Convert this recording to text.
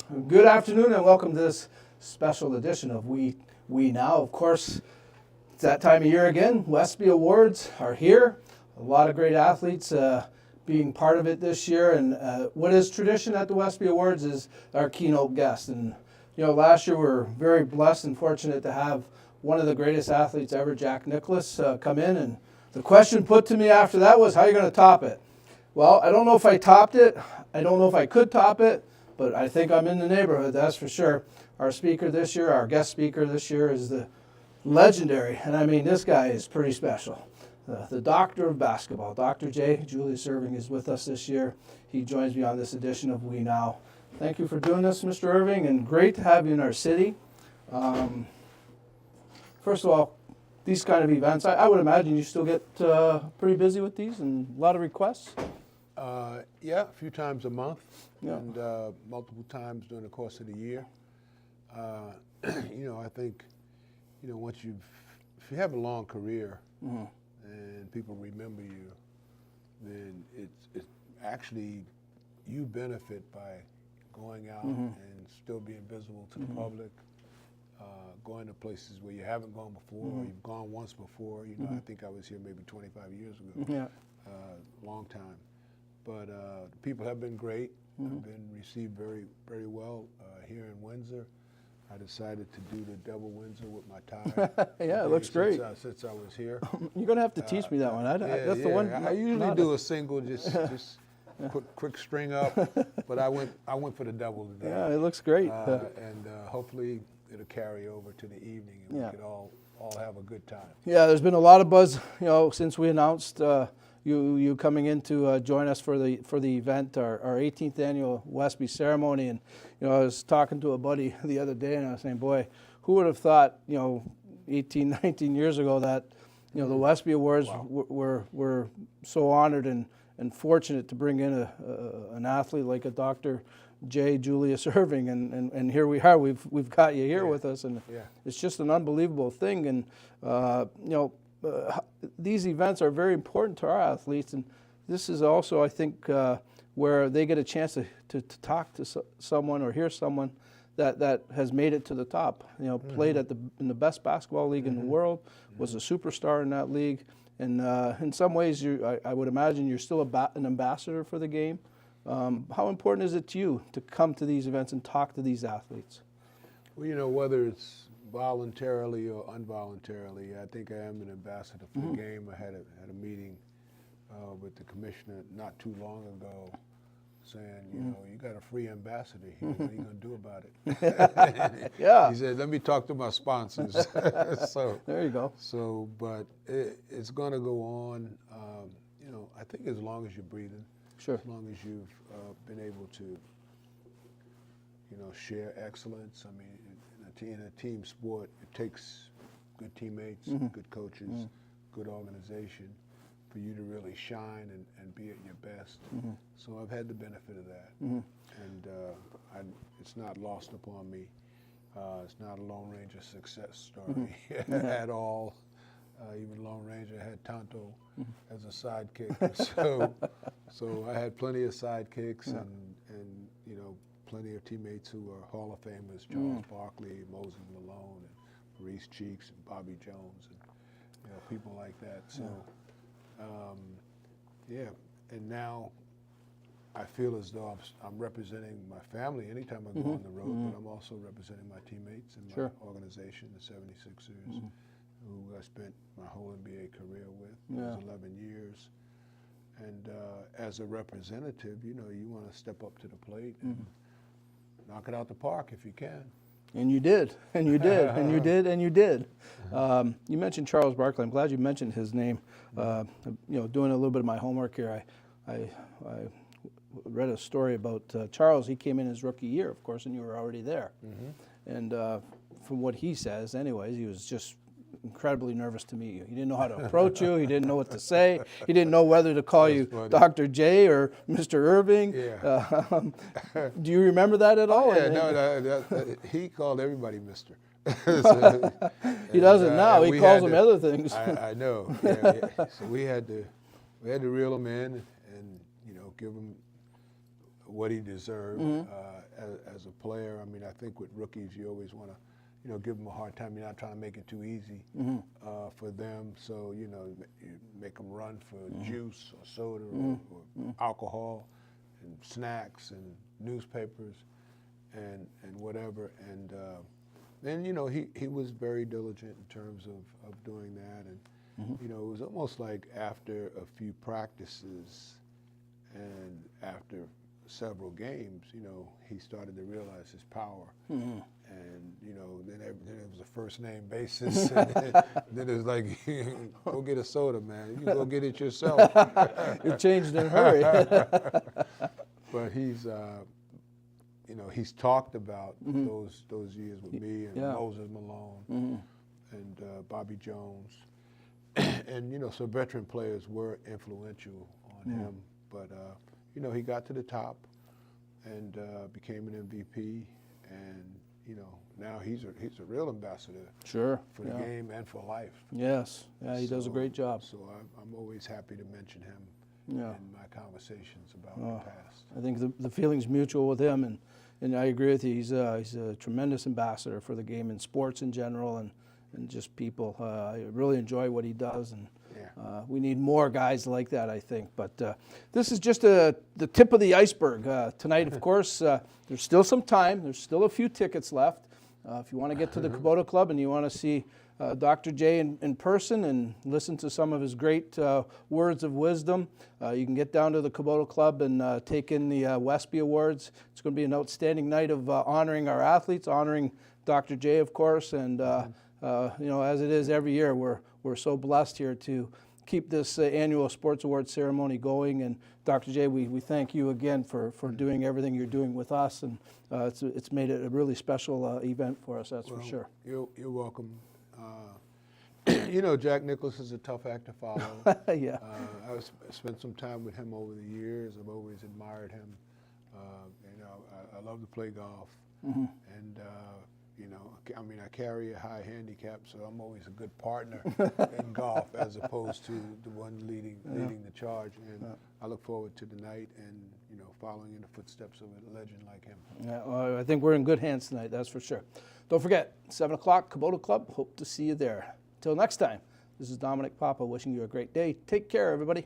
Good afternoon and welcome to this special edition of We Now. Of course, it's that time of year again. WESPY Awards are here. A lot of great athletes being part of it this year. And what is tradition at the WESPY Awards is our keynote guest. And last year we were very blessed and fortunate to have one of the greatest athletes ever, Jack Nicklaus, come in. And the question put to me after that was, how are you going to top it? Well, I don't know if I topped it. I don't know if I could top it. But I think I'm in the neighborhood, that's for sure. Our speaker this year, our guest speaker this year is the legendary, and I mean this guy is pretty special, the doctor of basketball. Dr.J, Julius Irving, is with us this year. He joins me on this edition of We Now. Thank you for doing this, Mr. Irving, and great to have you in our city. First of all, these kind of events, I would imagine you still get pretty busy with these and a lot of requests? Yeah, a few times a month, Yeah. and multiple times during the course of the year. I think, once if you have a long career and people remember you, then it's actually, you benefit by going out and still being visible to the public, going to places where you haven't gone before, or you've gone once before. I think I was here maybe 25 years ago, Yeah. Long time. But the people have been great. I've been received very, very well here in Windsor. I decided to do the double Windsor with my tie. Yeah, it looks great. Since I was here. You're going to have to teach me that one. That's the one. I usually do a single, just quick string up. But I went for the double today. Yeah, it looks great. And hopefully it'll carry over to the evening, and Yeah. we could all have a good time. Yeah, there's been a lot of buzz, since we announced you coming in to join us for the event, our 18th annual WESPY ceremony. And I was talking to a buddy the other day, and I was saying, boy, who would have thought 18, 19 years ago that the WESPY Awards were so honored and fortunate to bring in an athlete like a Dr. J. Julius Irving, and here we are. We've got you here with us, and it's just an unbelievable thing. And these events are very important to our athletes, and this is also, I think, where they get a chance to talk to someone or hear someone that has made it to the top. Played in the best basketball league in the world, was a superstar in that league, and in some ways, I would imagine you're still an ambassador for the game. How important is it to you to come to these events and talk to these athletes? Well, whether it's voluntarily or involuntarily, I think I am an ambassador for the game. I had a meeting with the commissioner not too long ago, saying, you got a free ambassador here. What are you going to do about it? Yeah. He said, let me talk to my sponsors. So there you go. So, but it's going to go on. I think as long as you're breathing, Sure. as long as you've been able to, share excellence. I mean, in a team sport, it takes good teammates, good coaches, good organization for you to really shine and be at your best. So I've had the benefit of that. And it's not lost upon me. It's not a Lone Ranger success story at all. Even Lone Ranger had Tonto as a sidekick. So I had plenty of sidekicks and plenty of teammates who are Hall of Famers, Charles Barkley, Moses Malone, and Maurice Cheeks, and Bobby Jones, and people like that. So, and now I feel as though I'm representing my family anytime I go on the road, but I'm also representing my teammates and my organization, the 76ers, who I spent my whole NBA career with. It was 11 years. And as a representative, you want to step up to the plate and knock it out the park if you can. And you did, and you did, and you did, and you did. You mentioned Charles Barkley. I'm glad you mentioned his name. Doing a little bit of my homework here, I read a story about Charles. He came in his rookie year, of course, and you were already there. And from what he says, anyways, he was just incredibly nervous to meet you. He didn't know how to approach you. He didn't know what to say. He didn't know whether to call you Dr. J or Mr. Irving. Yeah. Do you remember that at all? Yeah, no, he called everybody Mr. He doesn't now. He calls them other things. I know. Yeah. So we had to reel him in and give him what he deserved as a player. I mean, I think with rookies, you always want to, give them a hard time. You're not trying to make it too easy for them. So, you make them run for juice or soda or alcohol and snacks and newspapers and whatever. And then, he was very diligent in terms of doing that. And, it was almost like after a few practices and after several games, he started to realize his power. And, then it was a first name basis. And then it was like, go get a soda, man. You can go get it yourself. You changed in a hurry. But he's, he's talked about those years with me and Moses Malone and Bobby Jones. And, so veteran players were influential on him. But, he got to the top and became an MVP. And, now he's a real ambassador for the game and for life. Yes. Yeah, he does a great job. So I'm always happy to mention him in my conversations about the past. I think the feeling's mutual with him, and I agree with you. He's a tremendous ambassador for the game and sports in general, and just people. I really enjoy what he does, and we need more guys like that, I think. But this is just the tip of the iceberg. Tonight, of course, there's still some time. There's still a few tickets left. If you want to get to the Kubota Club and you want to see Dr. J in person and listen to some of his great words of wisdom, you can get down to the Kubota Club and take in the WESPY Awards. It's going to be an outstanding night of honoring our athletes, honoring Dr. J, of course, and as it is every year, we're so blessed here to keep this annual Sports Awards ceremony going. And Dr. J, we thank you again for doing everything you're doing with us, and it's made it a really special event for us, that's for sure. You're welcome. Jack Nicklaus is a tough act to follow. Yeah. I've spent some time with him over the years. I've always admired him. I love to play golf. And, I carry a high handicap, so I'm always a good partner in golf as opposed to the one leading the charge. And I look forward to the night and, following in the footsteps of a legend like him. Yeah, well, I think we're in good hands tonight, that's for sure. Don't forget, 7 o'clock, Kubota Club. Hope to see you there. Till next time, this is Dominic Papa wishing you a great day. Take care, everybody.